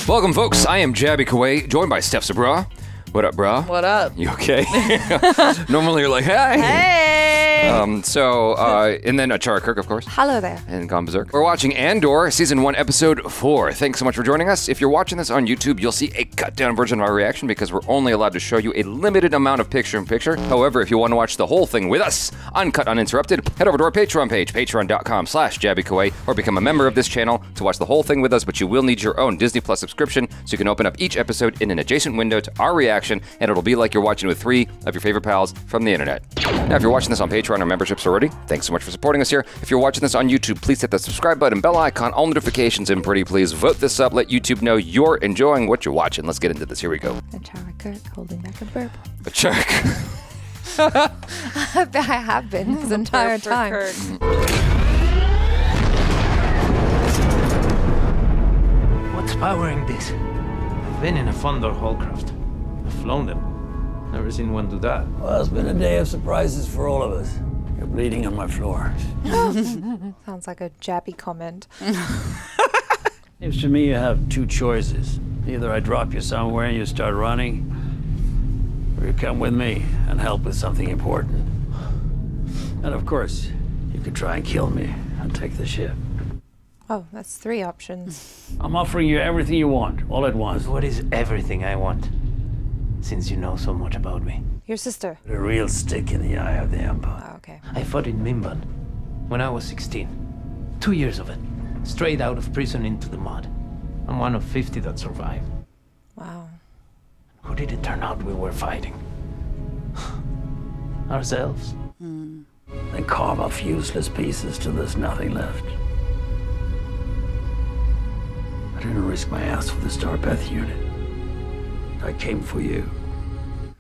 Welcome, folks. I am Jabby Kuwait, joined by Steph Sabra. What up, brah? What up? You okay? Normally you're like, hey. Hey. And then Chara Kirk, of course. Hello there. And Gone Berserk. We're watching Andor, Season 1, Episode 4. Thanks so much for joining us. If you're watching this on YouTube, you'll see a cut-down version of our reaction because we're only allowed to show you a limited amount of picture-in-picture. However, if you want to watch the whole thing with us, uncut, uninterrupted, head over to our Patreon page, patreon.com/JabbyKuwait, or become a member of this channel to watch the whole thing with us, but you will need your own Disney Plus subscription, so you can open up each episode in an adjacent window to our reaction, and it'll be like you're watching with 3 of your favorite pals from the internet. Now, if you're watching this on Patreon or memberships already, thanks so much for supporting us here. If you're watching this on YouTube, please hit the subscribe button, bell icon, all notifications, and pretty please vote this up. Let YouTube know you're enjoying what you're watching. Let's get into this. Here we go. And Chara Kirk holding back a burp. A check. I have been this entire time. What's powering this? I've been in a Fondor Hallcraft. I've flown them. Never seen one do that. Well, it's been a day of surprises for all of us. You're bleeding on my floor. Sounds like a Jabby comment. Seems to me you have 2 choices. Either I drop you somewhere and you start running, or you come with me and help with something important. And of course, you could try and kill me and take the ship. Oh, that's 3 options. I'm offering you everything you want, all at once. What is everything I want? Since you know so much about me. Your sister. A real stick in the eye of the Empire. Oh, okay. I fought in Mimban when I was 16. 2 years of it. Straight out of prison into the mud. I'm one of 50 that survived. Wow. Who did it turn out we were fighting? Ourselves. Then carve off useless pieces till there's nothing left. I didn't risk my ass for the Starbeth unit. I came for you.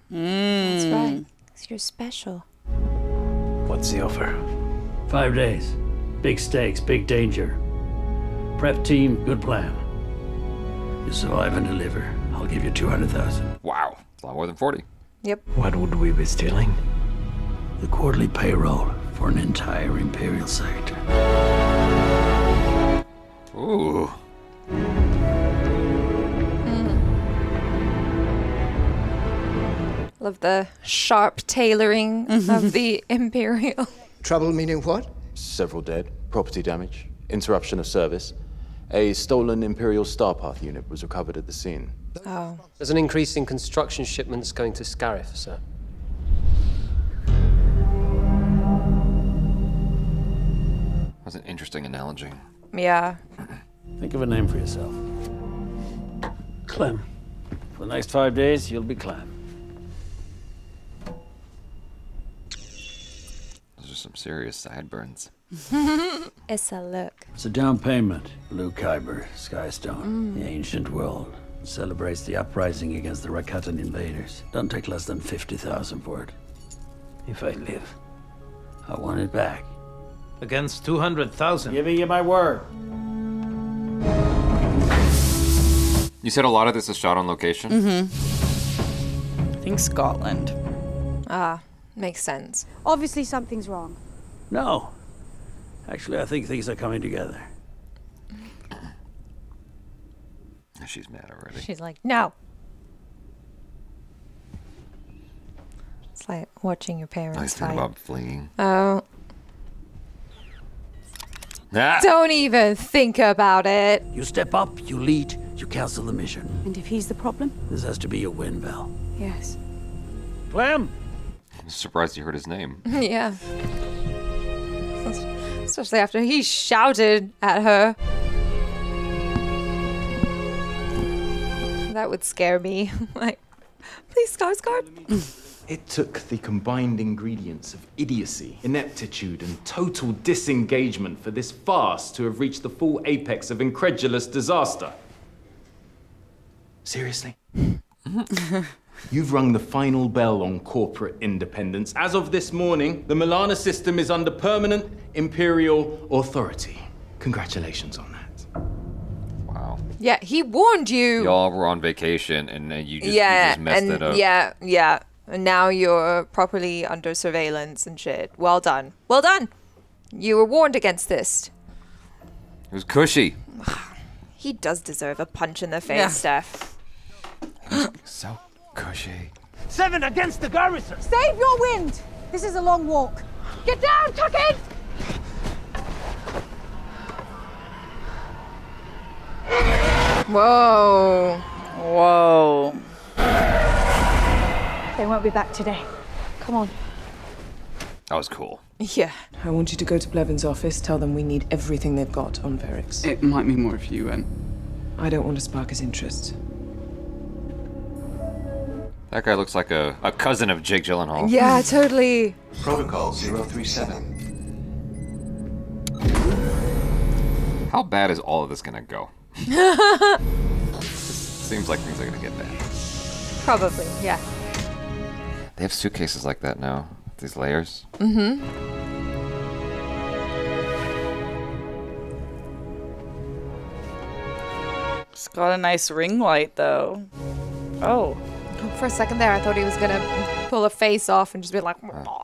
That's right. 'Cause you're special. What's the offer? 5 days. Big stakes, big danger. Prep team, good plan. You survive and deliver. I'll give you 200,000. Wow. It's a lot more than 40. Yep. What would we be stealing? The quarterly payroll for an entire Imperial sector. Ooh. Love the sharp tailoring of the Imperial. Trouble meaning what? Several dead, property damage, interruption of service. A stolen Imperial Starpath unit was recovered at the scene. Oh. There's an increase in construction shipments going to Scarif, sir. That's an interesting analogy. Yeah. Think of a name for yourself. Clem. For the next 5 days, you'll be Clem. Those are some serious sideburns. It's a look. It's a down payment. Blue Kyber, Skystone, the ancient world. Celebrates the uprising against the Rakatan invaders. Don't take less than 50,000 for it. If I live, I want it back. Against 200,000. Giving you my word. You said a lot of this is shot on location? I think Scotland. Ah, makes sense. Obviously something's wrong. No. Actually, I think things are coming together. She's mad already. She's like, no. It's like watching your parents Nice fight. thing about fleeing. Oh, Ah! don't even think about it. You step up, you lead, you cancel the mission. And if he's the problem? This has to be a win, Val. Yes. Clem! I'm surprised you heard his name. Yeah. Especially after he shouted at her. That would scare me. Like, please, Skarsgård. It took the combined ingredients of idiocy, ineptitude, and total disengagement for this farce to have reached the full apex of incredulous disaster. Seriously? You've rung the final bell on corporate independence. As of this morning, the Milana system is under permanent Imperial authority. Congratulations on that. Wow. Yeah, he warned you. Y'all were on vacation and then you just messed it up. Yeah. And now you're properly under surveillance and shit. Well done. Well done. You were warned against this. It was cushy. He does deserve a punch in the face, Steph. So cushy. 7 against the garrison! Save your wind! This is a long walk. Get down, tuck in! Whoa. Whoa. They won't be back today. Come on. That was cool. Yeah. I want you to go to Blevins' office, tell them we need everything they've got on Verix. It might mean more if you went. I don't want to spark his interest. That guy looks like a cousin of Jake Gyllenhaal. Yeah, totally. Protocol 037. How bad is all of this gonna go? Seems like things are gonna get bad. Probably, yeah. They have suitcases like that now. These layers. Mm-hmm. It's got a nice ring light, though. Oh. For a second there, I thought he was gonna pull a face off and just be like,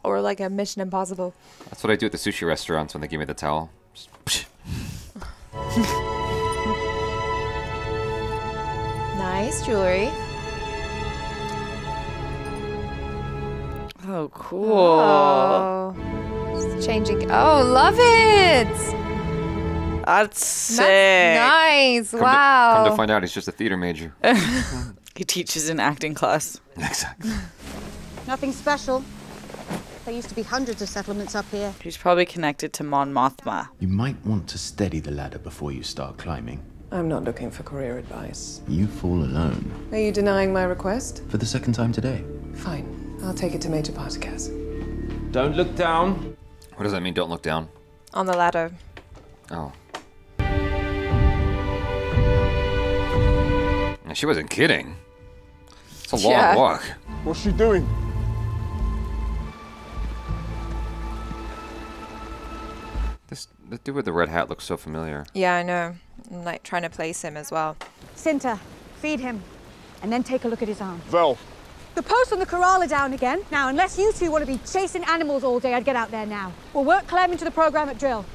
or like a Mission Impossible. That's what I do at the sushi restaurants when they give me the towel. Just, Nice jewelry. Oh, cool. Oh. It's changing. Oh, love it. That's sick. That's nice. come Wow. to find out, he's just a theater major. He teaches in acting class. Exactly. Nothing special. There used to be hundreds of settlements up here. He's probably connected to Mon Mothma. You might want to steady the ladder before you start climbing. I'm not looking for career advice. You fall alone. Are you denying my request? For the second time today. Fine. I'll take it to Major Partagas. Don't look down. What does that mean, don't look down? On the ladder. Oh. And she wasn't kidding. It's a long walk. What's she doing? The dude with the red hat looks so familiar. Yeah, I know. I'm like trying to place him as well. Cinta, feed him. And then take a look at his arm. Vel. The posts on the corral are down again. Now, unless you two want to be chasing animals all day, I'd get out there now. We'll work Clem into the program at drill.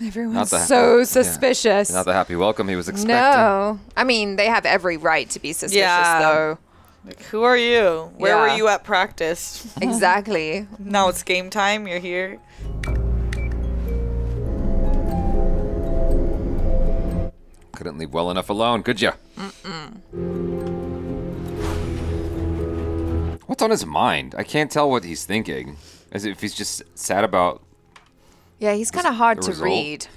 Everyone's so suspicious. Not the happy welcome he was expecting. No. I mean, they have every right to be suspicious, though. Like, who are you? Where were you at practice? Exactly. Now it's game time. You're here. Couldn't leave well enough alone, could ya? What's on his mind? I can't tell what he's thinking. As if he's just sad about... Yeah, he's kind of hard the to result. read.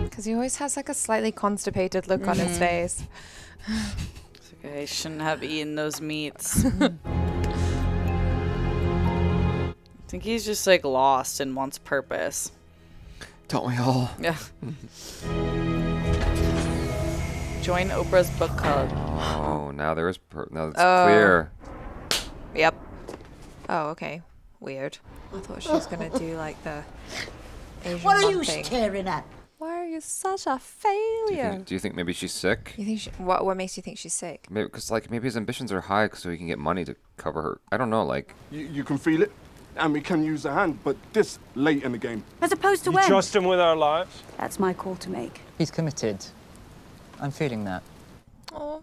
Because he always has like a slightly constipated look on his face. It's okay, I shouldn't have eaten those meats. I think he's just like lost and wants purpose. Don't we all? Yeah. Join Oprah's book club. Oh, now there is... now it's clear. Yep. Oh, okay. Weird. I thought she was going to do like the Asian What are you thing. staring at? Why are you such a failure? Do you think maybe she's sick? You think what makes you think she's sick? Maybe because maybe his ambitions are high so he can get money to cover her. I don't know, like... You can feel it, and we can use the hand, but this late in the game. As opposed to You when? trust him with our lives? That's my call to make. He's committed. I'm feeling that. Oh,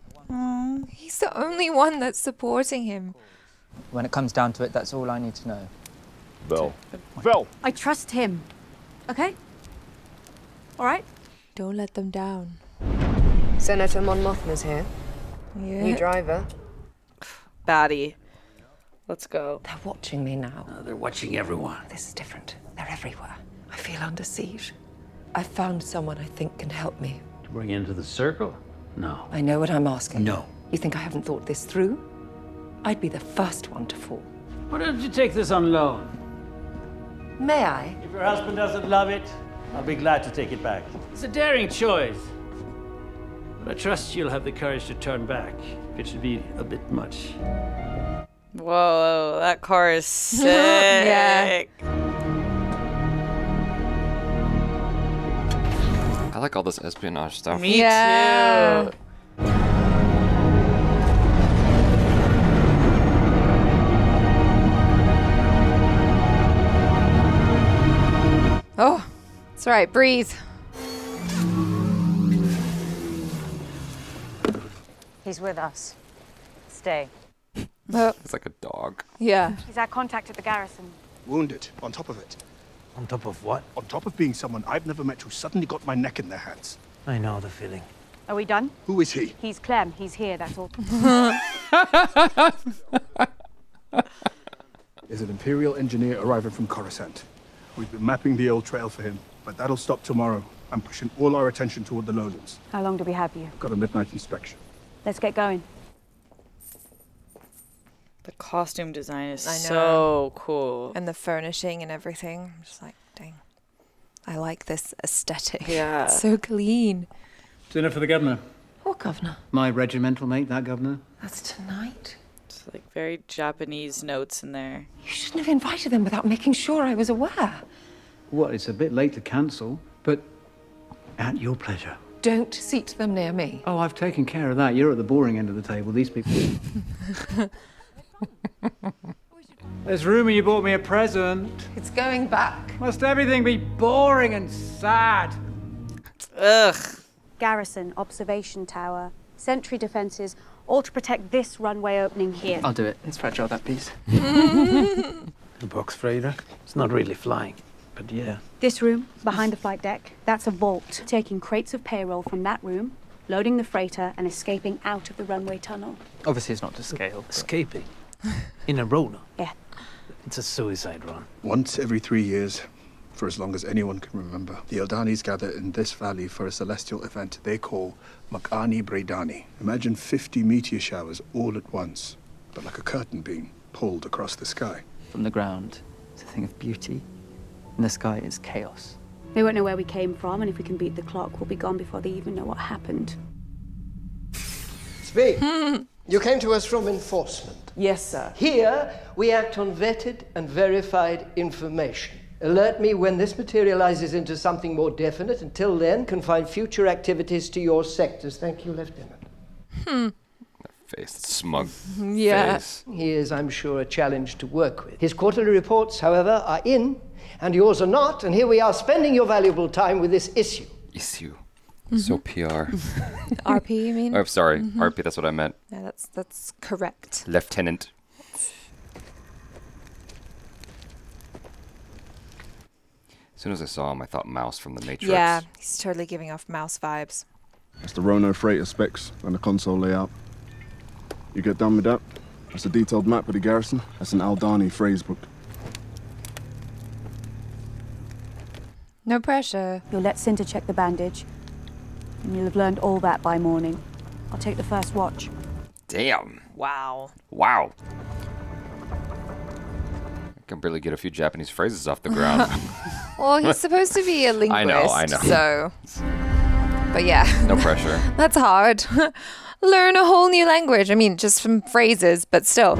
he's the only one that's supporting him. When it comes down to it, that's all I need to know. Vel. I trust him. Okay? All right? Don't let them down. Senator Mon Mothma's here. Yeah. New driver. Baddie. Let's go. They're watching me now. They're watching everyone. This is different. They're everywhere. I feel under siege. I found someone I think can help me. To bring you into the circle? No. I know what I'm asking. No. You think I haven't thought this through? I'd be the first one to fall. Why don't you take this on loan? May I? If your husband doesn't love it, I'll be glad to take it back. It's a daring choice. But I trust you'll have the courage to turn back if it should be a bit much. Whoa, that car is sick. Yeah. I like all this espionage stuff. Me too. It's alright, breathe. He's with us. Stay. It's like a dog. Yeah. He's our contact at the garrison. Wounded, on top of it. On top of what? On top of being someone I've never met who suddenly got my neck in their hands. I know the feeling. Are we done? Who is he? He's Clem. He's here, that's all. Is an Imperial engineer arriving from Coruscant. We've been mapping the old trail for him, but that'll stop tomorrow. I'm pushing all our attention toward the lowlands. How long do we have you? Got a midnight inspection. Let's get going. The costume design is I know. so cool. And the furnishing and everything. I'm just like, dang. I like this aesthetic. Yeah. It's so clean. Dinner for the governor. What governor? My regimental mate, that governor. That's tonight. It's like very Japanese notes in there. You shouldn't have invited them without making sure I was aware. Well, it's a bit late to cancel, but at your pleasure. Don't seat them near me. Oh, I've taken care of that. You're at the boring end of the table. These people... There's rumour you bought me a present. It's going back. Must everything be boring and sad? Ugh. Garrison, observation tower, sentry defenses, all to protect this runway opening here. I'll do it. It's fragile, that piece. The box freighter? It's not really flying, but yeah. This room, behind the flight deck, that's a vault. Taking crates of payroll from that room, loading the freighter, and escaping out of the runway tunnel. Obviously, it's not to scale. Escaping? In a Rona? Yeah. It's a suicide run. Once every 3 years, for as long as anyone can remember, the Eldanis gather in this valley for a celestial event they call Mak'ani Bredani. Imagine 50 meteor showers all at once, but like a curtain being pulled across the sky. From the ground, it's a thing of beauty. In the sky, it's chaos. They won't know where we came from, and if we can beat the clock, we'll be gone before they even know what happened. Speak. You came to us from enforcement. Yes, sir. Here, we act on vetted and verified information. Alert me when this materializes into something more definite. Until then, confine future activities to your sectors. Thank you, Lieutenant. Face, smug Yeah. face. He is, I'm sure, a challenge to work with. His quarterly reports, however, are in, and yours are not, and here we are spending your valuable time with this issue. Issue. So PR. RP, you mean? Oh, sorry, RP, that's what I meant. Yeah, that's correct. Lieutenant. As soon as I saw him, I thought Mouse from The Matrix. Yeah, he's totally giving off mouse vibes. That's the Rono freighter specs and the console layout. You get done with that? That's a detailed map of the garrison. That's an Aldani phrase book. No pressure. You'll let Cinta check the bandage, and you'll have learned all that by morning. I'll take the first watch. Damn. Wow. Wow. I can barely get a few Japanese phrases off the ground. Well, he's supposed to be a linguist. I know. So, but yeah. No pressure. That's hard. Learn a whole new language. I mean, just from phrases, but still.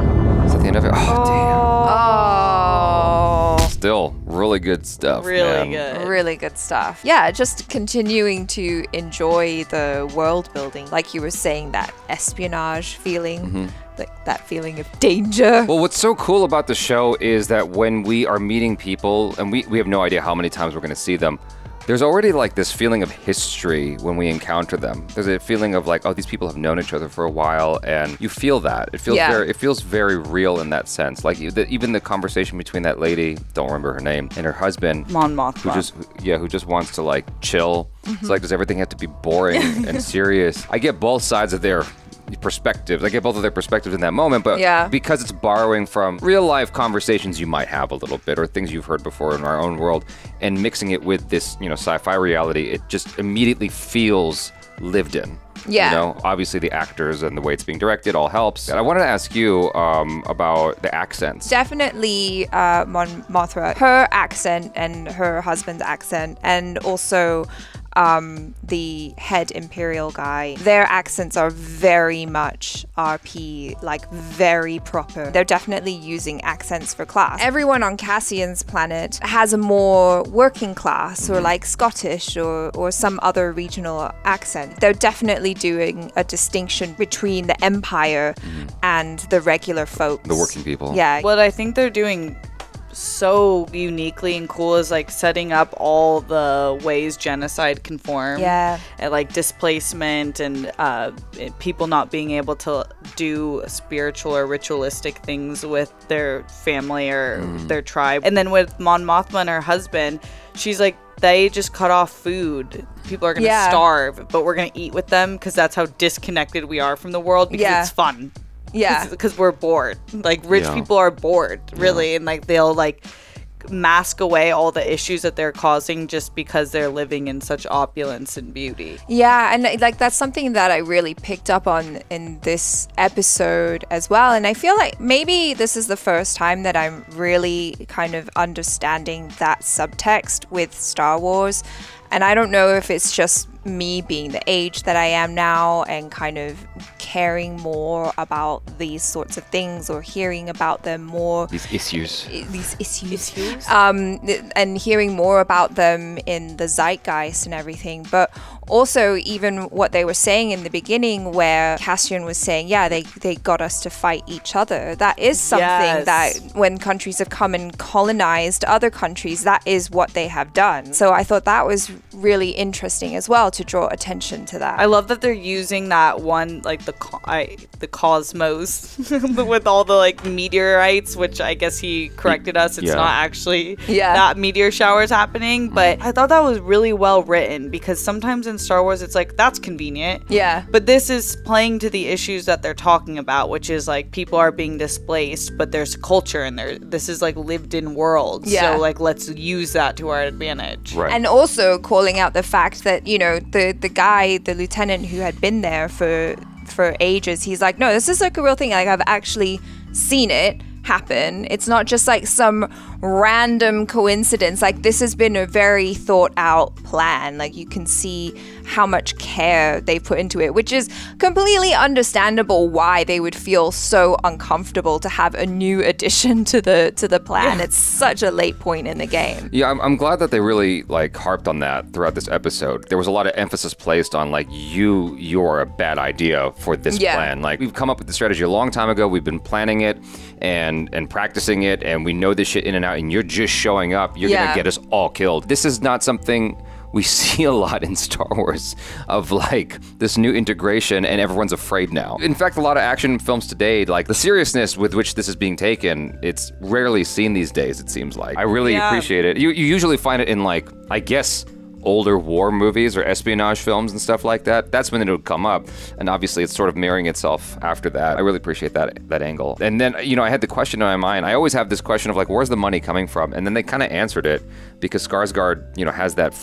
Is that the end of it? Oh, Oh. damn. Still, really good stuff. Really man. good. Really good stuff. Yeah, just continuing to enjoy the world building. Like you were saying, that espionage feeling, like that feeling of danger. Well, what's so cool about the show is that when we are meeting people, and we have no idea how many times we're going to see them, there's already like this feeling of history when we encounter them. There's a feeling of like, oh, these people have known each other for a while, and you feel that. It feels very real in that sense. Like even the conversation between that lady, don't remember her name, and her husband, Mon Mothma. who just wants to like chill. It's like, does everything have to be boring and serious? I get both sides of their perspectives. I get both of their perspectives in that moment, but because it's borrowing from real life conversations you might have a little bit, or things you've heard before in our own world, and mixing it with this, sci-fi reality, it just immediately feels lived in. Yeah. Obviously the actors and the way it's being directed all helps. And I wanted to ask you about the accents. Definitely Mon Mothma, her accent and her husband's accent, and also the head Imperial guy, their accents are very much RP, like very proper. They're definitely using accents for class. Everyone on Cassian's planet has a more working class or like Scottish or some other regional accent. They're definitely doing a distinction between the Empire and the regular folks. The working people. Yeah. What I think they're doing so uniquely and cool is like setting up all the ways genocide can form. Yeah. And like displacement and people not being able to do spiritual or ritualistic things with their family or their tribe. And then with Mon Mothma and her husband, she's like, they just cut off food. People are going to starve, but we're going to eat with them because that's how disconnected we are from the world because it's fun. Yeah. Because we're bored. Like, rich people are bored, really. And, like, they'll, like, mask away all the issues that they're causing just because they're living in such opulence and beauty. Yeah, and like that's something that I really picked up on in this episode as well. And I feel like maybe this is the first time that I'm really kind of understanding that subtext with Star Wars. And I don't know if it's just me being the age that I am now and kind of caring more about these sorts of things or hearing about them more. These issues. And hearing more about them in the zeitgeist and everything. But also even what they were saying in the beginning where Cassian was saying, yeah, they got us to fight each other. That is something that when countries have come and colonized other countries, that is what they have done. So I thought that was really interesting as well to draw attention to that. I love that they're using that one, like the cosmos with all the like meteorites, which I guess he corrected us. It's not actually that meteor showers happening, but I thought that was really well written because sometimes in Star Wars it's like that's convenient. Yeah. But this is playing to the issues that they're talking about, which is like people are being displaced, but there's culture in there. This is like lived in worlds. Yeah. So like let's use that to our advantage. Right. And also calling out the fact that, you know, the guy, the lieutenant who had been there for ages, he's like, no, this is like a real thing. Like I've actually seen it happen. It's not just like some random coincidence. Like this has been a very thought out plan. Like you can see how much care they put into it, which is completely understandable why they would feel so uncomfortable to have a new addition to the plan. It's such a late point in the game. Yeah, I'm glad that they really like harped on that throughout this episode. There was a lot of emphasis placed on like you're a bad idea for this plan. Like we've come up with the strategy a long time ago. We've been planning it and practicing it, and we know this shit in and out, and you're just showing up. You're gonna get us all killed. This is not something we see a lot in Star Wars of like this new integration and everyone's afraid now. In fact, a lot of action films today, like the seriousness with which this is being taken, it's rarely seen these days, it seems like. I really appreciate it. You usually find it in like, I guess, older war movies or espionage films and stuff like that. That's when it would come up. And obviously it's sort of mirroring itself after that. I really appreciate that angle. And then, you know, I had the question in my mind. I always have this question of like, where's the money coming from? And then they kind of answered it because Skarsgård, you know, has that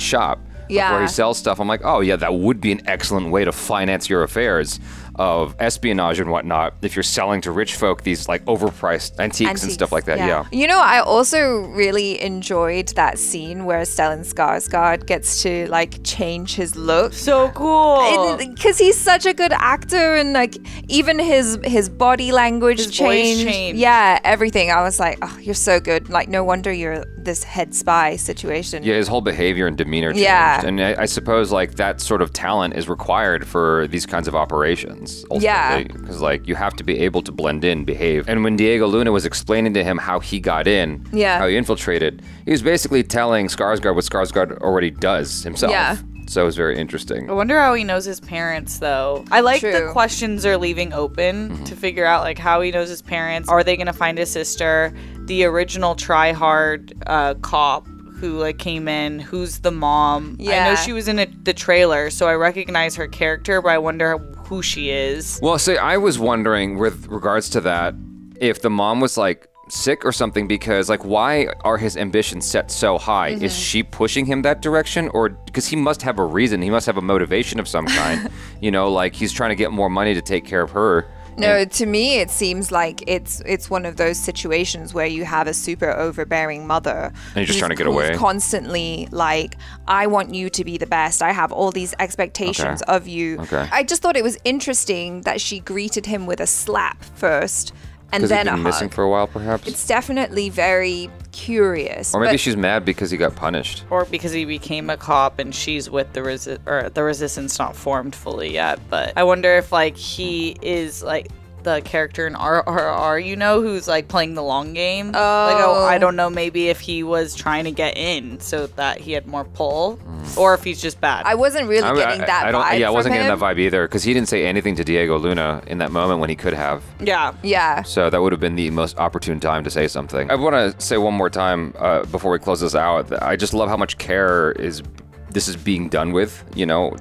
shop where he sells stuff. I'm like, oh yeah, that would be an excellent way to finance your affairs of espionage and whatnot if you're selling to rich folk these like overpriced antiques and stuff like that. Yeah. You know, I also really enjoyed that scene where Stellan Skarsgård gets to like change his look. So cool. Because he's such a good actor, and like even his body language his voice changed. Yeah, everything. I was like, oh, you're so good. Like no wonder you're this head spy situation. Yeah, his whole behavior and demeanor changed. Yeah. And I suppose like that sort of talent is required for these kinds of operations. Ultimately, because like you have to be able to blend in, behave. And when Diego Luna was explaining to him how he got in, how he infiltrated, he was basically telling Skarsgård what Skarsgård already does himself. Yeah. So it was very interesting. I wonder how he knows his parents, though. I like the questions they're leaving open to figure out like how he knows his parents. Are they gonna find his sister? The original try-hard cop who like came in, who's the mom? I know she was in the trailer, so I recognize her character, but I wonder who she is. Well, see, I was wondering with regards to that, if the mom was like sick or something, because like why are his ambitions set so high? Is she pushing him that direction? Or because he must have a reason, he must have a motivation of some kind. You know, like he's trying to get more money to take care of her. No, to me it seems like it's one of those situations where you have a super overbearing mother and you're just trying to get away. Constantly like, I want you to be the best. I have all these expectations of you. I just thought it was interesting that she greeted him with a slap first and then a hug. Missing for a while, perhaps. It's definitely very curious. Or maybe she's mad because he got punished. Or because he became a cop and she's with the resistance not formed fully yet. But I wonder if like he is like the character in RRR, you know, who's like playing the long game. I don't know, maybe if he was trying to get in so that he had more pull, or if he's just bad. I wasn't really getting that vibe. Yeah, I wasn't from getting him. that vibe either, because he didn't say anything to Diego Luna in that moment when he could have. Yeah. So that would have been the most opportune time to say something. I want to say one more time before we close this out, that I just love how much care this is being done with, you know,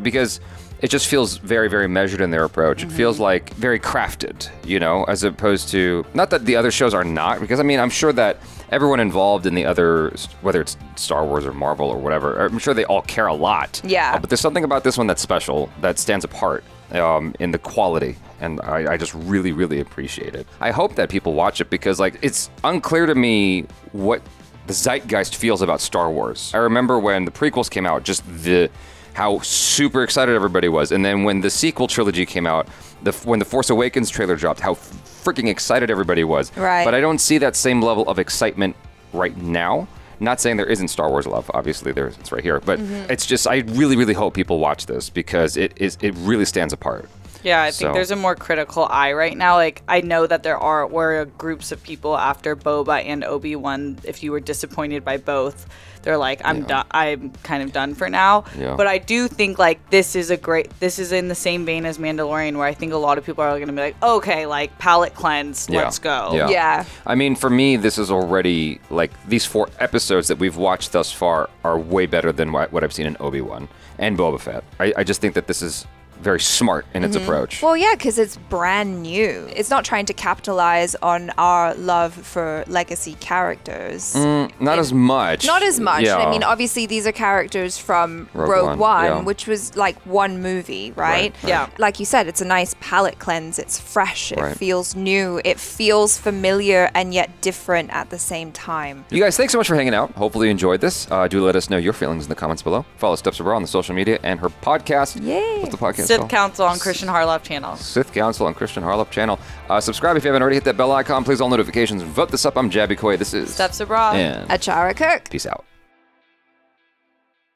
because it just feels very, very measured in their approach. It feels like very crafted, you know, as opposed to, not that the other shows are not, because I mean, I'm sure that everyone involved in the other, whether it's Star Wars or Marvel or whatever, I'm sure they all care a lot. Yeah. But there's something about this one that's special, that stands apart in the quality. And I just really, really appreciate it. I hope that people watch it, because like it's unclear to me what the zeitgeist feels about Star Wars. I remember when the prequels came out, just how super excited everybody was. And then when the sequel trilogy came out, when the Force Awakens trailer dropped, how freaking excited everybody was. Right. But I don't see that same level of excitement right now. Not saying there isn't Star Wars love, obviously it's right here. But it's just, I really, really hope people watch this, because it really stands apart. Yeah, I think there's a more critical eye right now. Like, I know that were groups of people after Boba and Obi-Wan. If you were disappointed by both, they're like, I'm done. I'm kind of done for now. Yeah. But I do think like this is in the same vein as Mandalorian, where I think a lot of people are going to be like, okay, like palate cleanse, let's go. Yeah. I mean, for me, this is already like these 4 episodes that we've watched thus far are way better than what I've seen in Obi-Wan and Boba Fett. I just think that this is very smart in its approach. Well, yeah, because it's brand new. It's not trying to capitalize on our love for legacy characters. Not as much. Not as much. Yeah. I mean, obviously, these are characters from Rogue One, which was like one movie, right? Yeah. Like you said, it's a nice palate cleanse. It's fresh. It Right. feels new. It feels familiar and yet different at the same time. You guys, thanks so much for hanging out. Hopefully you enjoyed this. Do let us know your feelings in the comments below. Follow Steph's Abroad on the social media and her podcast. Yay. What's the podcast Sith called? Council on Christian Harloff channel. Sith Council on Christian Harloff channel. Subscribe if you haven't already. Hit that bell icon. Please all notifications. Vote this up. I'm Jabby Coy. This is Steph's Abroad. And Achara Kirk. peace out.